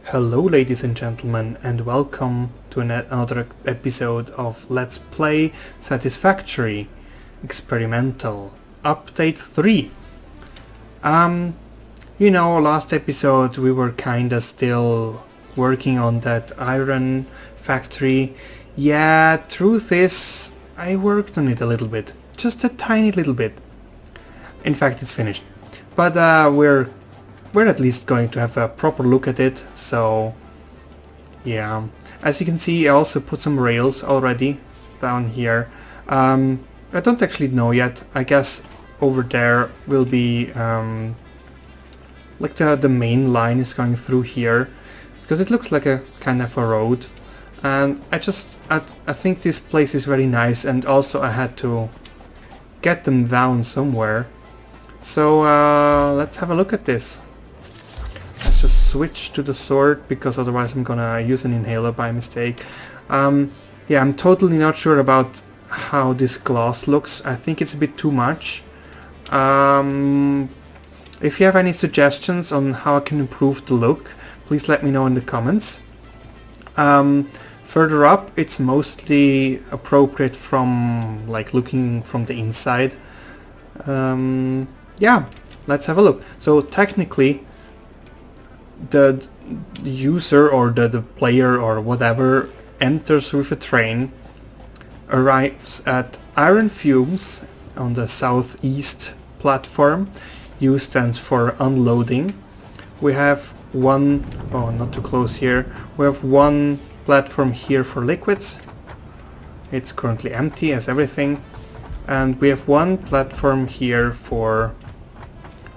Hello ladies and gentlemen, and welcome to another episode of Let's Play Satisfactory Experimental Update 3. Last episode we were kinda still working on that iron factory. Yeah, truth is, I worked on it a little bit. Just a tiny little bit. In fact, it's finished. But we're at least going to have a proper look at it, so yeah. As you can see, I also put some rails already down here. I don't actually know yet. I guess over there will be like the main line is going through here, because it looks like a kind of a road. And I think this place is very nice, and also I had to get them down somewhere. So let's have a look at this. Let's just switch to the sword, because otherwise I'm gonna use an inhaler by mistake. Yeah, I'm totally not sure about how this glass looks. I think it's a bit too much. If you have any suggestions on how I can improve the look, please let me know in the comments. Further up, it's mostly appropriate from like looking from the inside. Yeah, let's have a look. So technically, the user or the player or whatever enters with a train, arrives at Iron Fumes on the southeast platform. U stands for unloading. We have one, oh, not too close here, we have one platform here for liquids. It's currently empty as everything. And we have one platform here for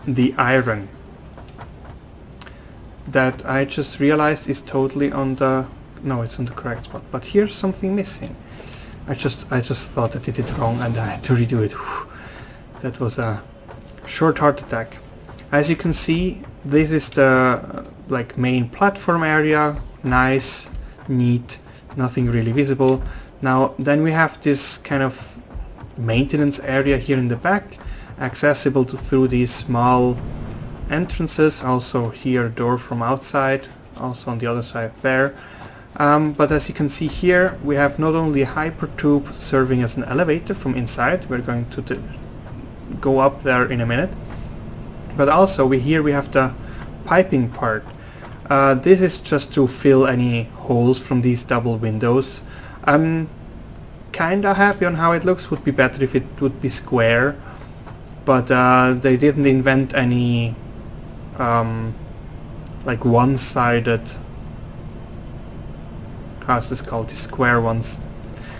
the iron, that I just realized is totally on the... no, it's on the correct spot, but here's something missing. I just thought I did it wrong and I had to redo it. Whew. That was a short heart attack. As you can see, this is the like main platform area. Nice, neat, nothing really visible. Now then we have this kind of maintenance area here in the back, accessible through these small entrances. Also here, door from outside, also on the other side there. But as you can see here, we have not only a hyper tube serving as an elevator from inside, we're going to go up there in a minute, but also we have the piping part. This is just to fill any holes from these double windows. I'm kinda happy on how it looks. Would be better if it would be square, but they didn't invent any like one-sided, how's this called, the square ones,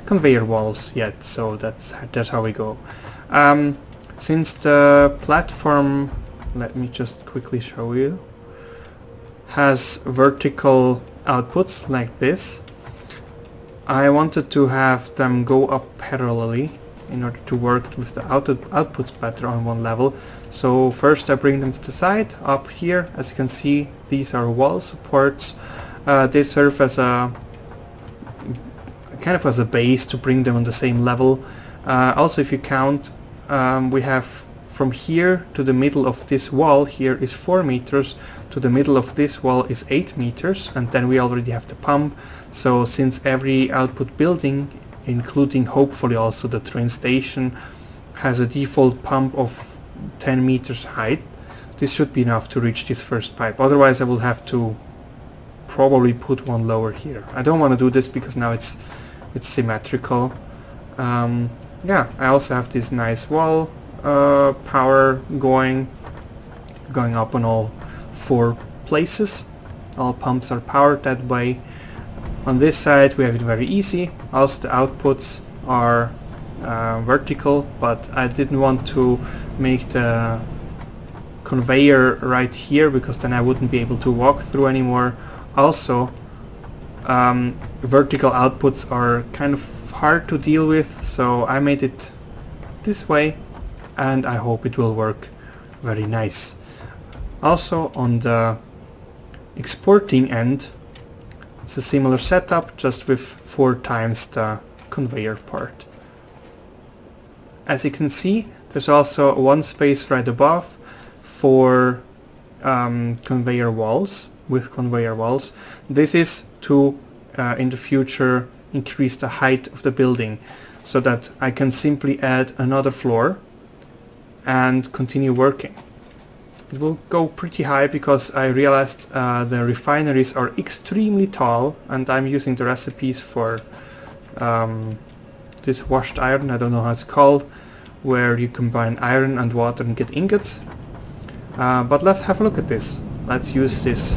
conveyor walls yet, so that's how we go. Since the platform, let me just quickly show you, has vertical outputs like this, I wanted to have them go up parallelly in order to work with the outputs better on one level. So first I bring them to the side, up here. As you can see, these are wall supports. They serve as a kind of as a base to bring them on the same level. Also, if you count, we have from here to the middle of this wall here is 4 meters, to the middle of this wall is 8 meters, and then we already have the pump. So since every output building, including hopefully also the train station, has a default pump of 10 meters height, this should be enough to reach this first pipe. Otherwise I will have to probably put one lower here. I don't want to do this because now it's symmetrical. Yeah, I also have this nice wall power going up on all 4 places. All pumps are powered that way. On this side we have it very easy. Also the outputs are vertical, but I didn't want to make the conveyor right here because then I wouldn't be able to walk through anymore. Also, vertical outputs are kind of hard to deal with, so I made it this way, and I hope it will work very nice. Also on the exporting end, it's a similar setup, just with 4 times the conveyor part. As you can see, there's also one space right above for conveyor walls, with conveyor walls. This is to in the future increase the height of the building, so that I can simply add another floor and continue working. It will go pretty high because I realized the refineries are extremely tall, and I'm using the recipes for this washed iron, I don't know how it's called, where you combine iron and water and get ingots. But let's have a look at this. Let's use this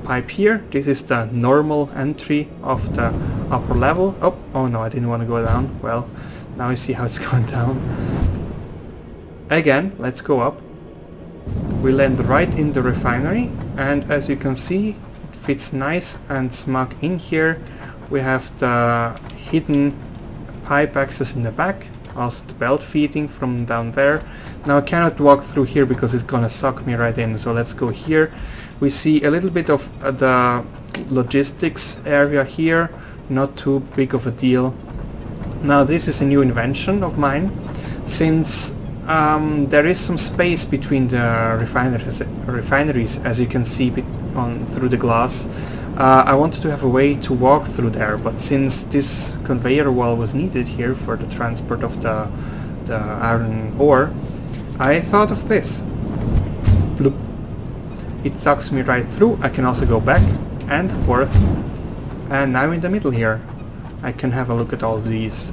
pipe here. This is the normal entry of the upper level. Oh no, I didn't want to go down. Well, now you see how it's going down. Again, let's go up. We land right in the refinery, and as you can see, it fits nice and snug in here. We have the hidden pipe access in the back, also the belt feeding from down there. Now I cannot walk through here because it's gonna suck me right in, so let's go here. We see a little bit of the logistics area here, not too big of a deal. Now this is a new invention of mine, since there is some space between the refineries, as you can see through the glass. I wanted to have a way to walk through there, but since this conveyor wall was needed here for the transport of the iron ore, I thought of this. Floop. It sucks me right through. I can also go back and forth, and now in the middle here I can have a look at all these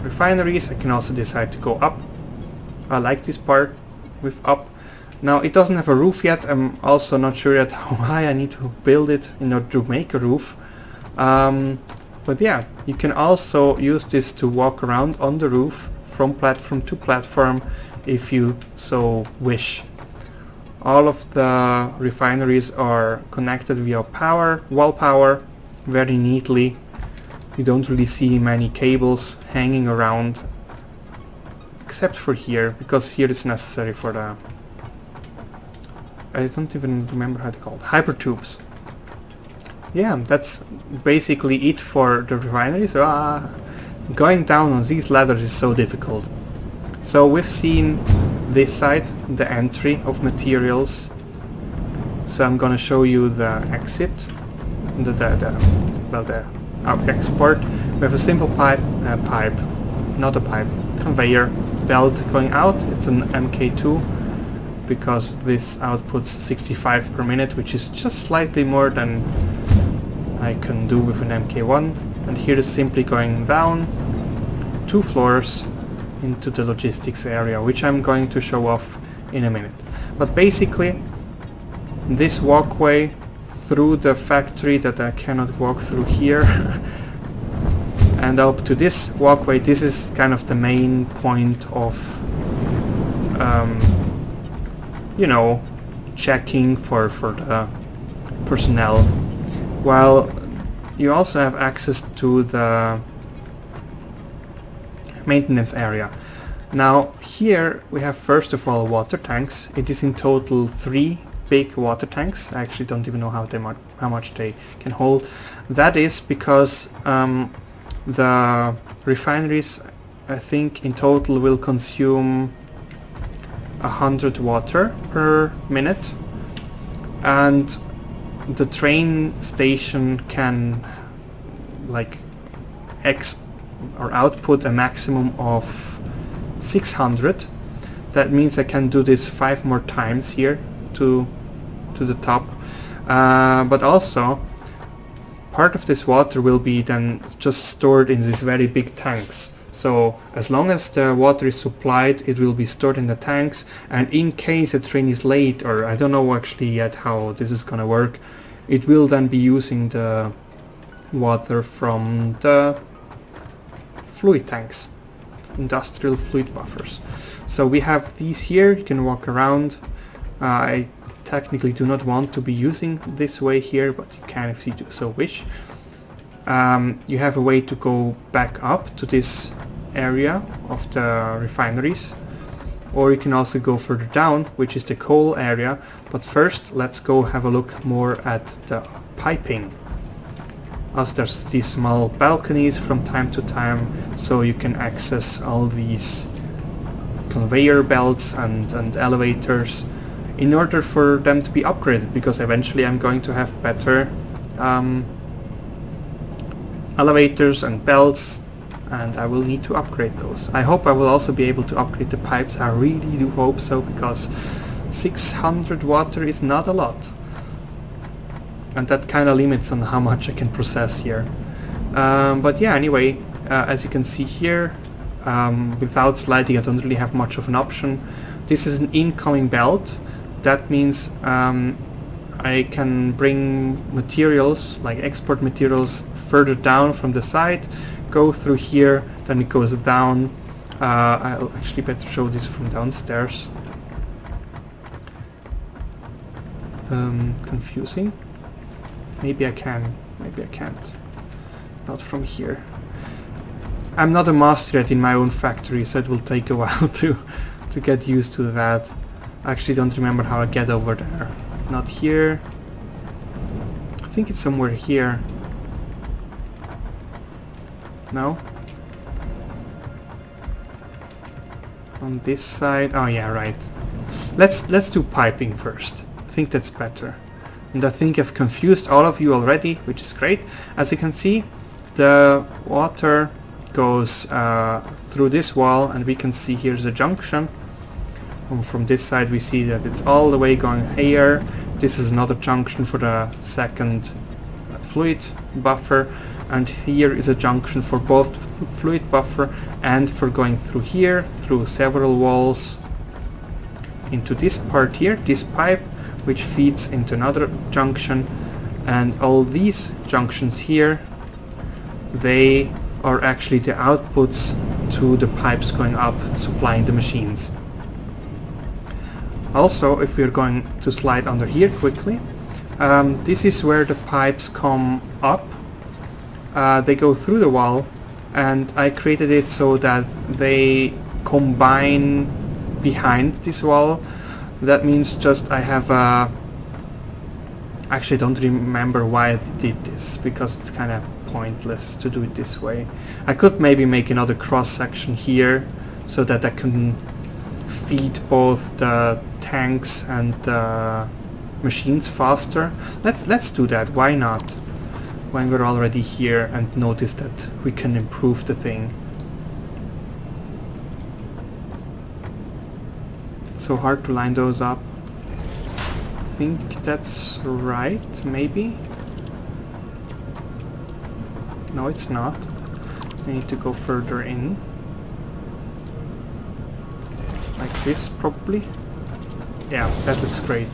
refineries. I can also decide to go up. I like this part with up. Now it doesn't have a roof yet. I'm also not sure yet how high I need to build it in order to make a roof. But yeah, you can also use this to walk around on the roof from platform to platform if you so wish. All of the refineries are connected via wall power, very neatly. You don't really see many cables hanging around, except for here, because here it's necessary for the... I don't even remember how they're called. Hyper tubes. Yeah, that's basically it for the refineries. Going down on these ladders is so difficult. So we've seen this side, the entry of materials. So I'm gonna show you the exit, the export. We have a simple conveyor belt going out. It's an MK2 because this outputs 65 per minute, which is just slightly more than I can do with an MK1. And here is simply going down 2 floors into the logistics area, which I'm going to show off in a minute. But basically, this walkway through the factory that I cannot walk through here and up to this walkway, this is kind of the main point of you know, checking for the personnel, while you also have access to the maintenance area. Now here we have first of all water tanks. It is in total 3 big water tanks. I actually don't even know how much they can hold. That is because the refineries, I think in total, will consume 100 water per minute, and the train station can like output a maximum of 600. That means I can do this 5 more times here to the top, but also part of this water will be then just stored in these very big tanks. So as long as the water is supplied, it will be stored in the tanks, and in case a train is late, or I don't know actually yet how this is gonna work, it will then be using the water from the fluid tanks, industrial fluid buffers. So we have these here. You can walk around. I technically do not want to be using this way here, but you can if you do so wish. You have a way to go back up to this area of the refineries, or you can also go further down, which is the coal area. But first let's go have a look more at the piping. Also there's these small balconies from time to time, so you can access all these conveyor belts and elevators. in order for them to be upgraded, because eventually I'm going to have better elevators and belts, and I will need to upgrade those. I hope I will also be able to upgrade the pipes. I really do hope so, because 600 water is not a lot, and that kind of limits on how much I can process here. But yeah, anyway, as you can see here, without sliding I don't really have much of an option. This is an incoming belt. That means I can bring materials, like export materials, further down from the side, go through here, then it goes down. I'll actually better show this from downstairs. Confusing. Maybe I can, maybe I can't. Not from here. I'm not a master yet in my own factory, so it will take a while to get used to that. I actually don't remember how I get over there. Not here. I think it's somewhere here. No? On this side? Oh yeah, right. Let's do piping first. I think that's better. And I think I've confused all of you already, which is great. As you can see, the water goes through this wall, and we can see here's a junction. From this side we see that it's all the way going here. This is another junction for the second fluid buffer, and here is a junction for both the fluid buffer and for going through here, through several walls, into this part here, this pipe, which feeds into another junction. And all these junctions here, they are actually the outputs to the pipes going up, supplying the machines. Also, if we're going to slide under here quickly, this is where the pipes come up. They go through the wall, and I created it so that they combine behind this wall. That means just I have actually don't remember why I did this, because it's kind of pointless to do it this way. I could maybe make another cross section here so that I can feed both the tanks and the machines faster. Let's do that, why not? When we're already here and notice that we can improve the thing. It's so hard to line those up. I think that's right, maybe? No, it's not. I need to go further in. Like this, probably. Yeah, that looks great.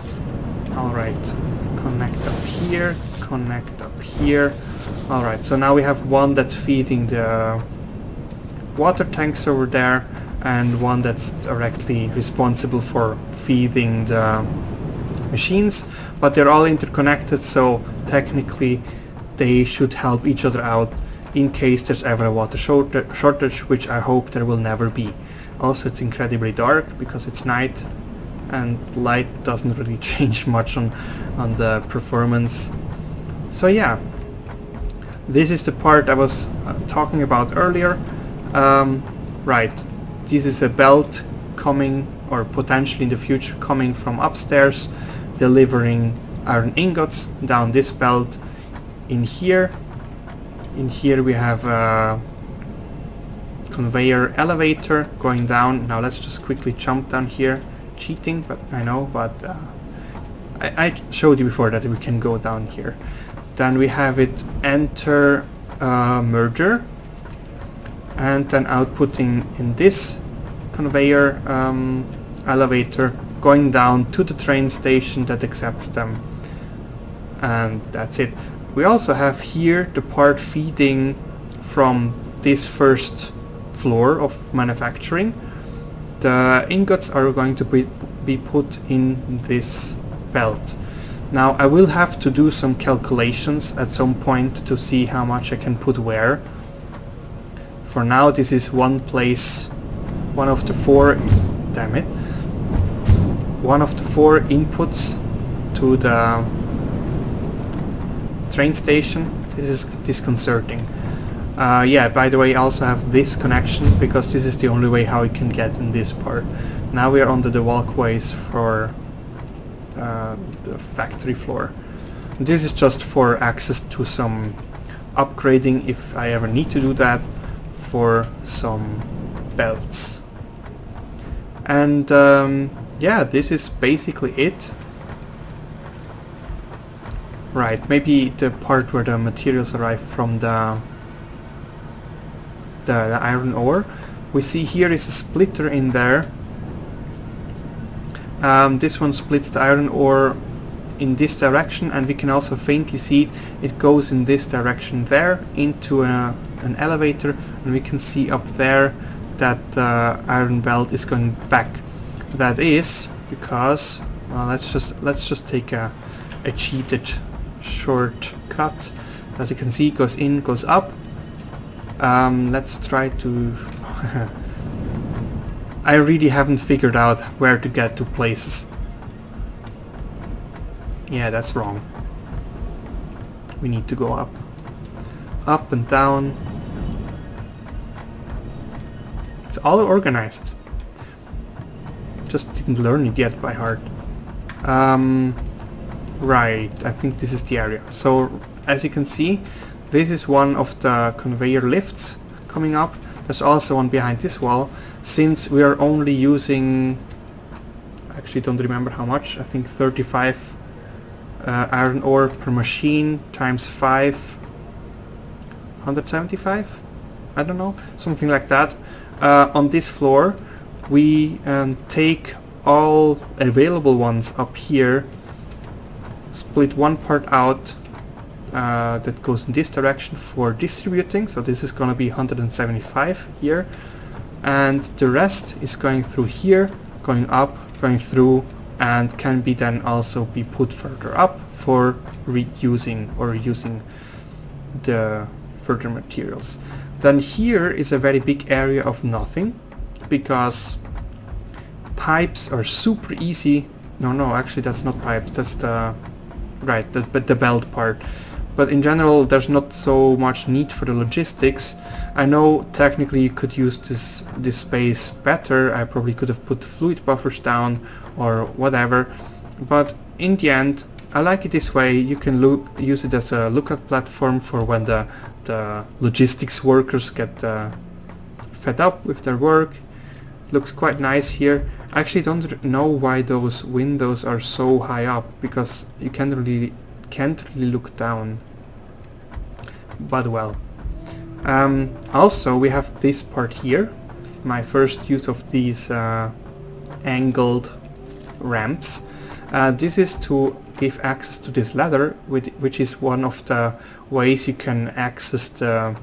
Alright, connect up here, connect up here. Alright, so now we have one that's feeding the water tanks over there, and one that's directly responsible for feeding the machines, but they're all interconnected, so technically they should help each other out in case there's ever a water shortage, which I hope there will never be. Also, it's incredibly dark because it's night, and light doesn't really change much on the performance. So yeah, this is the part I was talking about earlier. Right, this is a belt coming, or potentially in the future coming from upstairs, delivering iron ingots down this belt. In here we have a conveyor elevator going down. Now let's just quickly jump down here. Cheating, but I know, but I showed you before that we can go down here. Then we have it enter merger, and then outputting in this conveyor elevator, going down to the train station that accepts them. And that's it. We also have here the part feeding from this first floor of manufacturing. The ingots are going to be put in this belt. Now I will have to do some calculations at some point to see how much I can put where. For now this is one place, one of the four inputs to the train station. This is disconcerting. Yeah, by the way, I also have this connection because this is the only way how we can get in this part. Now we are under the walkways for the factory floor. This is just for access to some upgrading if I ever need to do that, for some belts. And yeah, this is basically it. Right, maybe the part where the materials arrive from the iron ore. We see here is a splitter in there. This one splits the iron ore in this direction, and we can also faintly see it. It goes in this direction there into an elevator, and we can see up there that iron belt is going back. That is because, well, let's just take a cheated shortcut. As you can see, it goes in, goes up. Let's try to I really haven't figured out where to get to places. Yeah, that's wrong. We need to go up. Up and down. It's all organized. Just didn't learn it yet by heart. Right, I think this is the area. So, as you can see, this is one of the conveyor lifts coming up. There's also one behind this wall. Since we are only using, I actually don't remember how much, I think 35 iron ore per machine times 5, 175? I don't know, something like that. On this floor we take all available ones up here, split one part out that goes in this direction for distributing, so this is gonna be 175 here, and the rest is going through here, going up, going through, and can be then also be put further up for reusing or using the further materials. Then here is a very big area of nothing, because pipes are super easy. No, actually that's not pipes, that's the right, the belt part. But in general there's not so much need for the logistics. I know technically you could use this space better. I probably could have put the fluid buffers down or whatever, but in the end I like it this way. You can use it as a lookout platform for when the logistics workers get fed up with their work. Looks quite nice here. I actually don't know why those windows are so high up, because you can't really look down. But well. Also we have this part here, my first use of these angled ramps. This is to give access to this ladder, which is one of the ways you can access the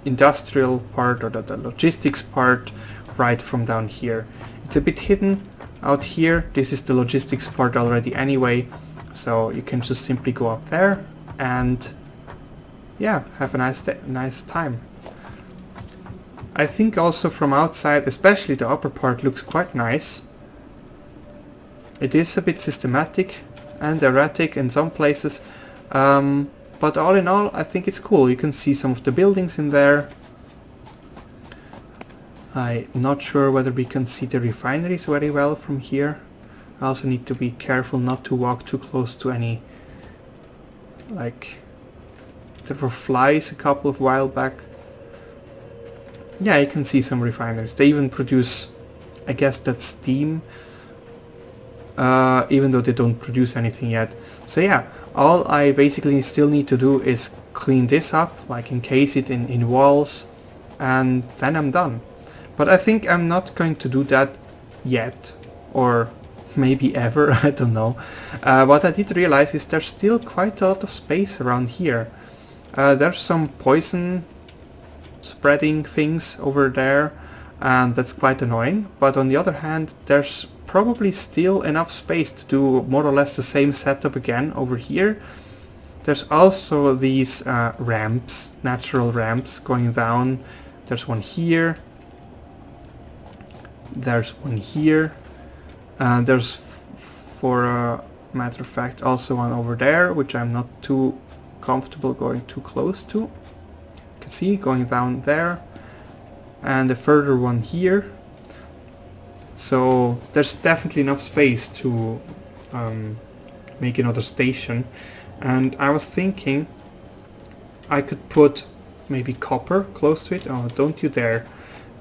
industrial part or the logistics part right from down here. It's a bit hidden out here. This is the logistics part already anyway, so you can just simply go up there and yeah, have a nice time. I think also from outside, especially the upper part, looks quite nice. It is a bit systematic and erratic in some places, but all in all I think it's cool. You can see some of the buildings in there. I'm not sure whether we can see the refineries very well from here. I also need to be careful not to walk too close to any, like, there were flies a couple of while back. Yeah, you can see some refineries. They even produce, I guess that's steam, even though they don't produce anything yet. So yeah, all I basically still need to do is clean this up, like encase it in walls, and then I'm done. But I think I'm not going to do that yet, or maybe ever, I don't know. What I did realize is there's still quite a lot of space around here. There's some poison spreading things over there, and that's quite annoying. But on the other hand, there's probably still enough space to do more or less the same setup again over here. There's also these ramps, natural ramps going down. There's one here. There's one here. There's, for a matter of fact, also one over there, which I'm not too comfortable going too close to. You can see going down there, and a further one here. So there's definitely enough space to make another station. And I was thinking I could put maybe copper close to it. Oh, don't you dare.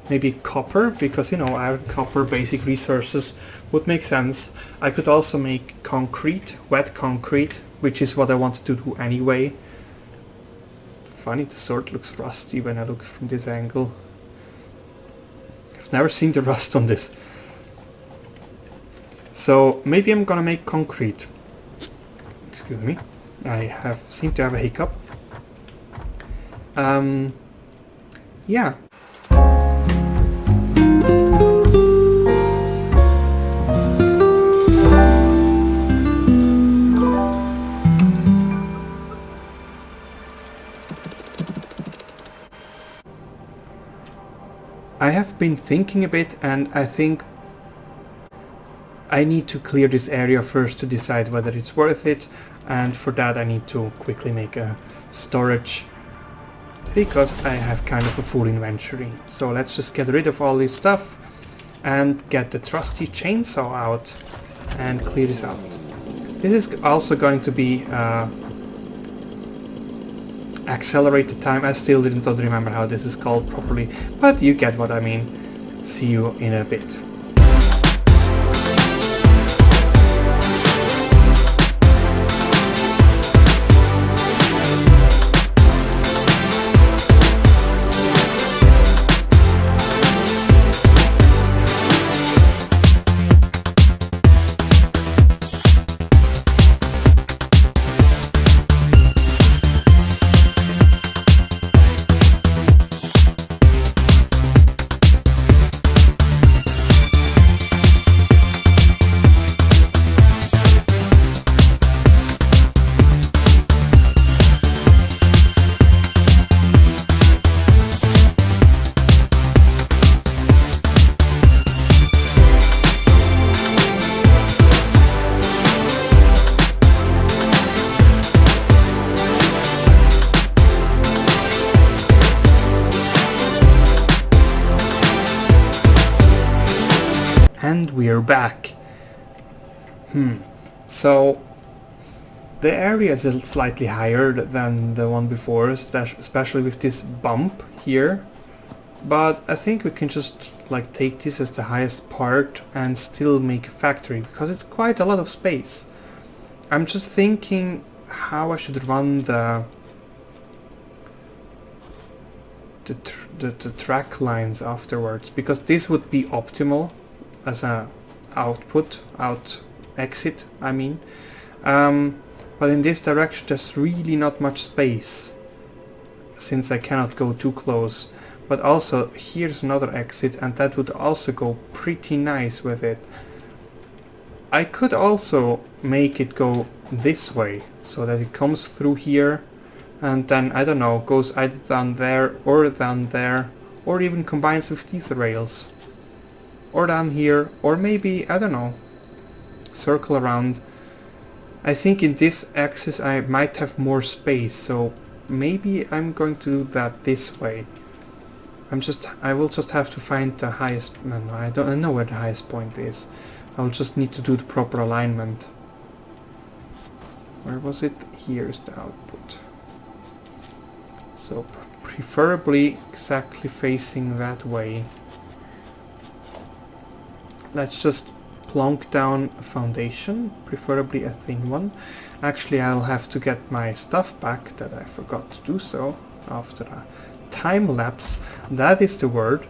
Maybe copper, because you know, iron, copper, basic resources would make sense. I could also make concrete, wet concrete, which is what I wanted to do anyway. Funny, the sword looks rusty when I look from this angle. I've never seen the rust on this. So maybe I'm gonna make concrete. Excuse me, I seem to have a hiccup. Yeah. I have been thinking a bit, and I think I need to clear this area first to decide whether it's worth it, and for that I need to quickly make a storage, because I have kind of a full inventory. So let's just get rid of all this stuff and get the trusty chainsaw out and clear this out. This is also going to be accelerated time. I still don't remember how this is called properly, but you get what I mean. See you in a bit. And we're back. So the area is slightly higher than the one before, especially with this bump here. But I think we can just like take this as the highest part and still make a factory, because it's quite a lot of space. I'm just thinking how I should run the track lines afterwards, because this would be optimal as a exit, I mean. But in this direction there's really not much space, since I cannot go too close. But also here's another exit, and that would also go pretty nice with it. I could also make it go this way, so that it comes through here, and then, I don't know, goes either down there, or even combines with these rails. Or down here, or maybe, I don't know, circle around. I think in this axis I might have more space, so maybe I'm going to do that this way. I will just have to find the highest, no, I don't know where the highest point is. I'll just need to do the proper alignment. Where was it? Here's the output. So preferably exactly facing that way. Let's just plonk down a foundation, preferably a thin one. Actually, I'll have to get my stuff back, that I forgot to do so after a time lapse. That is the word.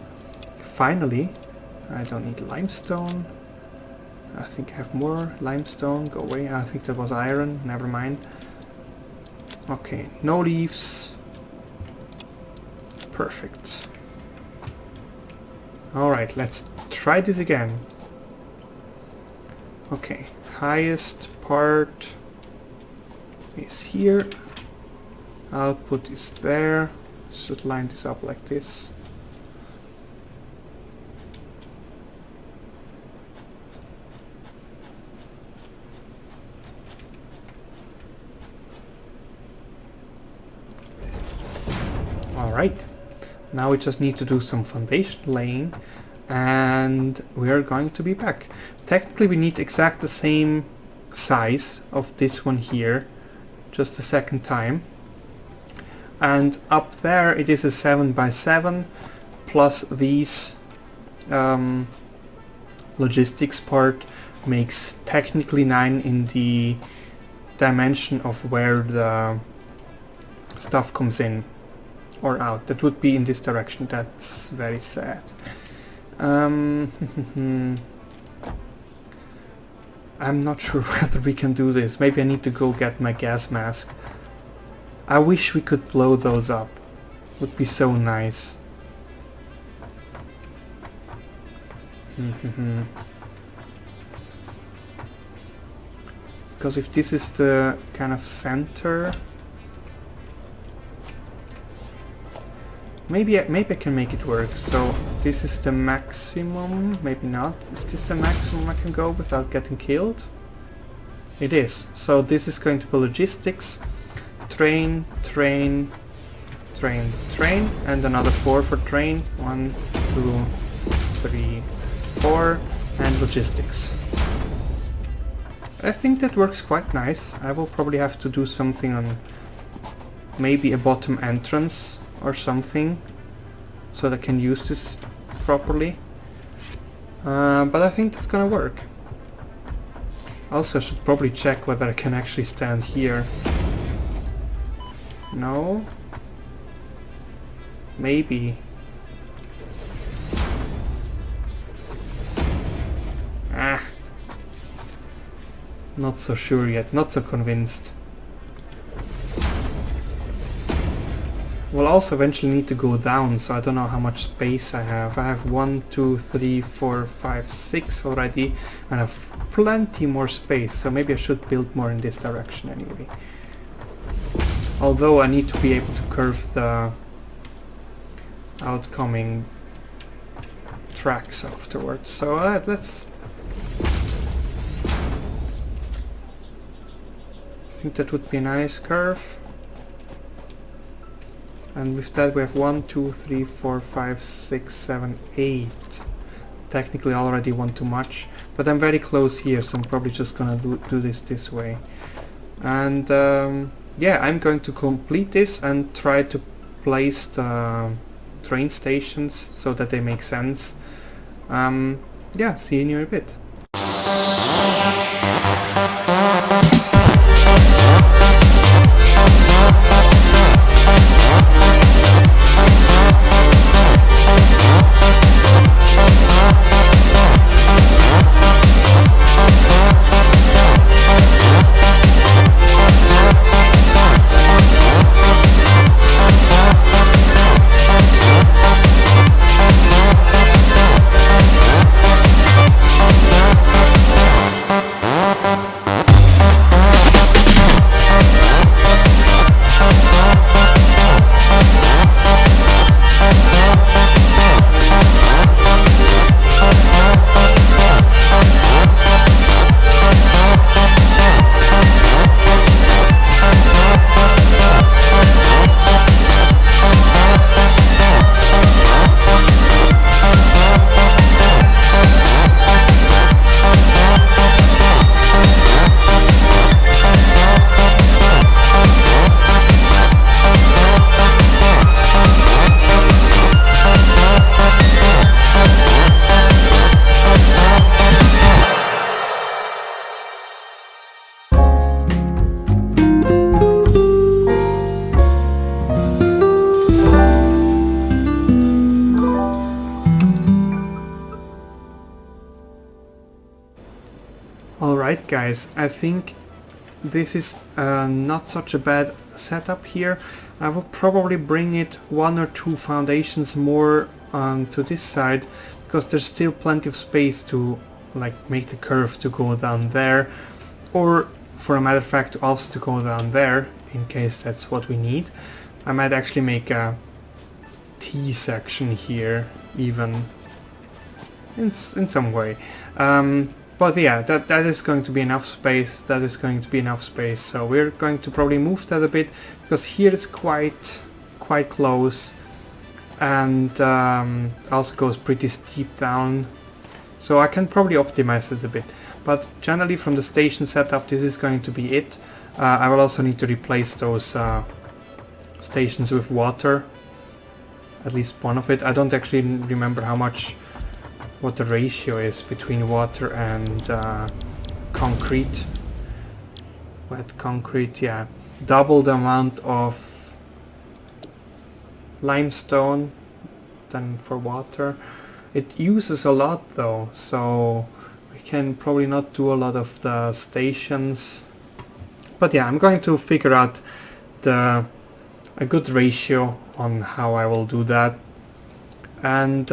Finally. I don't need limestone. I think I have more limestone. Go away. I think that was iron. Never mind. Okay, no leaves. Perfect. Alright, let's try this again. Okay, highest part is here. Output is there. Should line this up like this. Alright, now we just need to do some foundation laying, and we are going to be back. Technically we need exact the same size of this one here just a second time, and up there it is a 7x7 plus these logistics part makes technically 9 in the dimension of where the stuff comes in or out. That would be in this direction. That's very sad. I'm not sure whether we can do this. Maybe I need to go get my gas mask. I wish we could blow those up. Would be so nice. Because if this is the kind of center, maybe I can make it work. So this is the maximum, maybe not. Is this the maximum I can go without getting killed? It is. So this is going to be logistics, train, train, train, train, and another 4 for train. 1, 2, 3, 4, and logistics. I think that works quite nice. I will probably have to do something on maybe a bottom entrance or something so that I can use this properly. But I think it's gonna work. Also, I should probably check whether I can actually stand here. No? Maybe. Ah. Not so sure yet, not so convinced. We'll also eventually need to go down, so I don't know how much space I have. I have 1, 2, 3, 4, 5, 6 already, and I have plenty more space, so maybe I should build more in this direction anyway. Although I need to be able to curve the outcoming tracks afterwards, so let's... I think that would be a nice curve. And with that we have 1, 2, 3, 4, 5, 6, 7, 8. Technically already one too much, but I'm very close here, so I'm probably just gonna do this way. And yeah, I'm going to complete this and try to place the train stations so that they make sense. Yeah, see you in a bit. Alright guys, I think this is not such a bad setup here. I will probably bring it 1 or 2 foundations more to this side, because there's still plenty of space to like make the curve to go down there, or for a matter of fact also to go down there in case that's what we need. I might actually make a T section here even in some way. But yeah, that is going to be enough space. That is going to be enough space. So we're going to probably move that a bit, because here it's quite close, and also goes pretty steep down. So I can probably optimize this a bit, but generally from the station setup this is going to be it. I will also need to replace those stations with water, at least one of it. I don't actually remember what the ratio is between water and concrete. Wet concrete, yeah. Double the amount of limestone than for water. It uses a lot though, so we can probably not do a lot of the stations. But yeah, I'm going to figure out a good ratio on how I will do that. And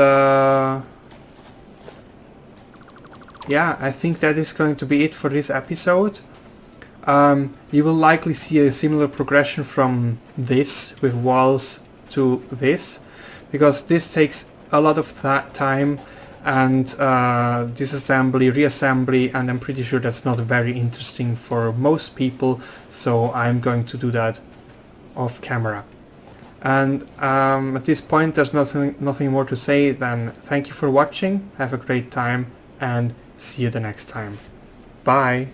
yeah, I think that is going to be it for this episode. You will likely see a similar progression from this with walls to this, because this takes a lot of time and disassembly, reassembly, and I'm pretty sure that's not very interesting for most people, so I'm going to do that off camera. And at this point there's nothing more to say than thank you for watching, have a great time, and see you the next time. Bye!